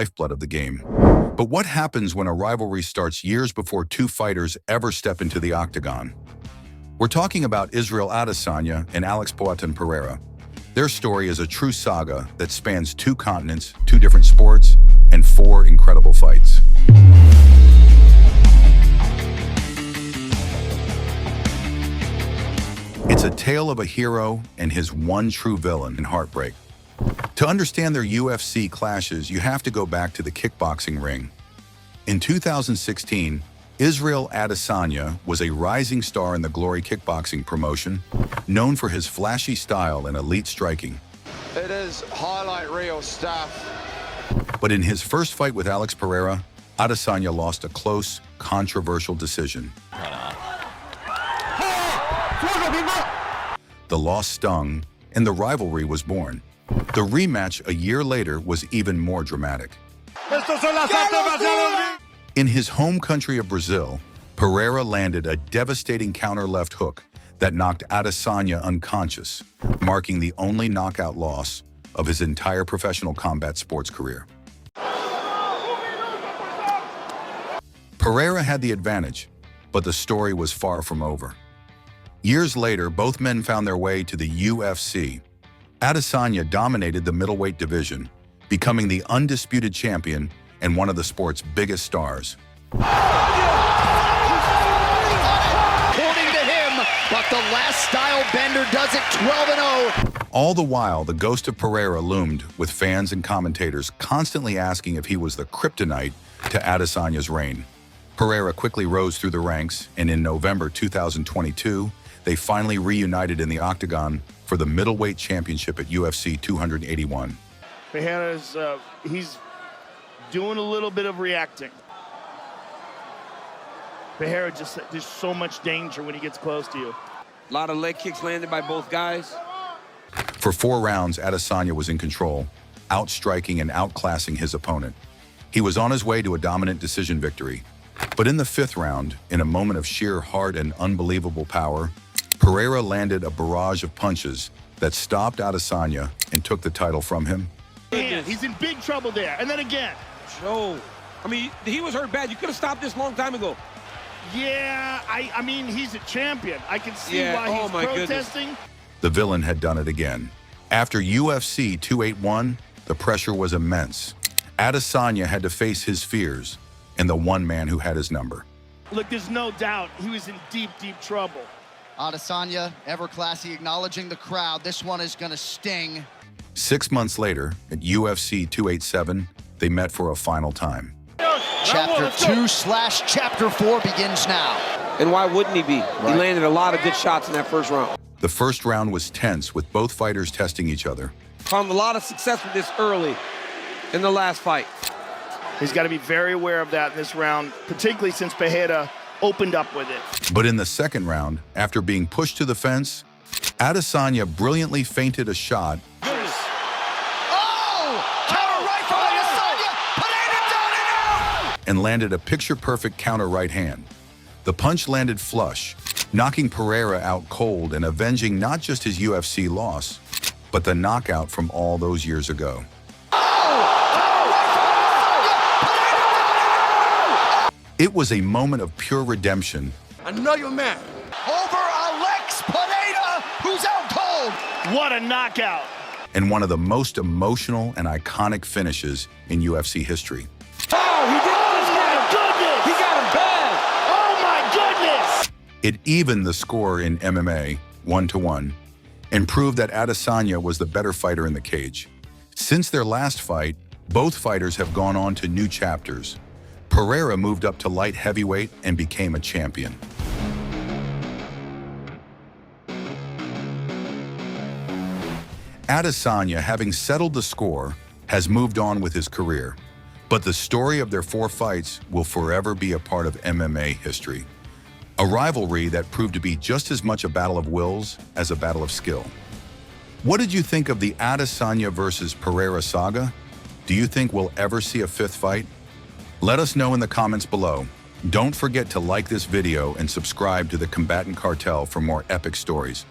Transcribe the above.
lifeblood of the game. But what happens when a rivalry starts years before two fighters ever step into the octagon? We're talking about Israel Adesanya and Alex Poatan Pereira. Their story is a true saga that spans two continents, two different sports, and four incredible fights. It's a tale of a hero and his one true villain in heartbreak. To understand their UFC clashes, you have to go back to the kickboxing ring. In 2016, Israel Adesanya was a rising star in the Glory kickboxing promotion, known for his flashy style and elite striking. It is highlight reel stuff. But in his first fight with Alex Pereira, Adesanya lost a close, controversial decision. The loss stung, and the rivalry was born. The rematch a year later was even more dramatic. In his home country of Brazil, Pereira landed a devastating counter left hook that knocked Adesanya unconscious, marking the only knockout loss of his entire professional combat sports career. Pereira had the advantage, but the story was far from over. Years later, both men found their way to the UFC. Adesanya dominated the middleweight division, becoming the undisputed champion and one of the sport's biggest stars. According to him, but the last style bender does it 12-0. All the while, the ghost of Pereira loomed, with fans and commentators constantly asking if he was the kryptonite to Adesanya's reign. Pereira quickly rose through the ranks, and in November 2022, they finally reunited in the Octagon for the middleweight championship at UFC 281. Pereira's, he's doing a little bit of reacting. Pereira there's so much danger when he gets close to you. A lot of leg kicks landed by both guys. For 4 rounds, Adesanya was in control, outstriking and outclassing his opponent. He was on his way to a dominant decision victory. But in the 5th round, in a moment of sheer heart and unbelievable power, Pereira landed a barrage of punches that stopped Adesanya and took the title from him. Yeah, he's in big trouble there. And then again. Joe, I mean, he was hurt bad. You could have stopped this a long time ago. Yeah, I mean, he's a champion. I can see why he's protesting. Goodness. The villain had done it again. After UFC 281, the pressure was immense. Adesanya had to face his fears and the one man who had his number. Look, there's no doubt he was in deep, deep trouble. Adesanya, ever classy, acknowledging the crowd. This one is gonna sting. 6 months later, at UFC 287, they met for a final time. Chapter 2/Chapter 4 begins now. And why wouldn't he be? Right. He landed a lot of good shots in that first round. The first round was tense, with both fighters testing each other. Found a lot of success with this early in the last fight. He's got to be very aware of that in this round, particularly since Pereira opened up with it. But in the second round, after being pushed to the fence, Adesanya brilliantly feinted a shot. And landed a picture-perfect counter right hand. The punch landed flush, knocking Pereira out cold and avenging not just his UFC loss, but the knockout from all those years ago. It was a moment of pure redemption. I know you're mad. Over Alex Pereira, who's out cold. What a knockout. And one of the most emotional and iconic finishes in UFC history. Oh, he did. He got him bad. Oh my goodness! It evened the score in MMA 1-1 and proved that Adesanya was the better fighter in the cage. Since their last fight, both fighters have gone on to new chapters. Pereira moved up to light heavyweight and became a champion. Adesanya, having settled the score, has moved on with his career. But the story of their 4 fights will forever be a part of MMA history. A rivalry that proved to be just as much a battle of wills as a battle of skill. What did you think of the Adesanya versus Pereira saga? Do you think we'll ever see a 5th fight? Let us know in the comments below. Don't forget to like this video and subscribe to the Combatant Cartel for more epic stories.